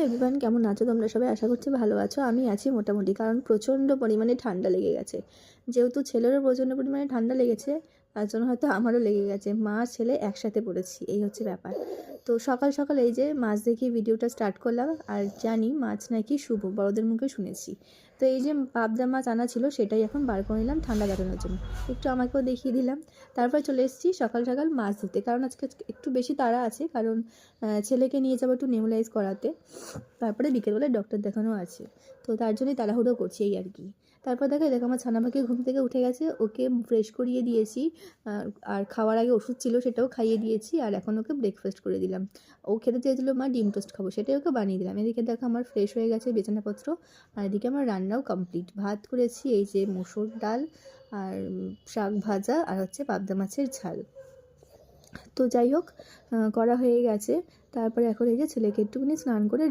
Everyone, কেমন আছো তোমরা সবাই? আশা করছি ভালো আছো। আমি আছি মোটামুটি, কারণ প্রচণ্ড পরিমাণে ঠান্ডা লেগে গেছে। যেহেতু ছেলেরও প্রচণ্ড পরিমাণে ঠান্ডা লেগেছে, তার জন্য হয়তো আমারও লেগে গেছে। মা ছেলে একসাথে পড়েছি, এই হচ্ছে ব্যাপার। তো সকাল সকাল এই যে মাছ দেখিয়ে ভিডিওটা স্টার্ট করলাম। আর জানি মাছ নাকি শুভ, বড়দের মুখে শুনেছি। তো এই যে পাবদা মাছ আনা ছিল, সেটাই এখন বার করে নিলাম ঠান্ডা কাটানোর জন্য। একটু আমাকেও দেখিয়ে দিলাম। তারপর চলে এসেছি সকাল সকাল মাছ ধুতে, কারণ আজকে একটু বেশি তাড়া আছে, কারণ ছেলেকে নিয়ে যাবো একটু নেবুলাইজ করাতে। তারপরে বিকেলবেলায় ডক্টর দেখানো আছে, তো তার জন্যই তাড়াহুড়ো করছি এই আর কি। তারপর দেখো আমার ছানা পাখি ঘুম থেকে উঠে গেছে, ওকে ফ্রেশ করিয়ে দিয়েছি। আর খাওয়ার আগে ওষুধ ছিল, সেটাও খাইয়ে দিয়েছি। আর এখন ওকে ব্রেকফাস্ট করে দিলাম। ও খেতে চেয়েছিলো মা ডিম টোস্ট খাবো, সেটাই ওকে বানিয়ে দিলাম। এদিকে দেখো আমার ফ্রেশ হয়ে গেছে বিছানাপত্র। আর এদিকে আমার রান্নাও কমপ্লিট। ভাত করেছি, এই যে মসুর ডাল আর শাক ভাজা, আর হচ্ছে পাবদা মাছের ঝাল। তো যাই হোক, করা হয়ে গেছে। তারপরে এখন এই যে ছেলেকে একটুখানি স্নান করে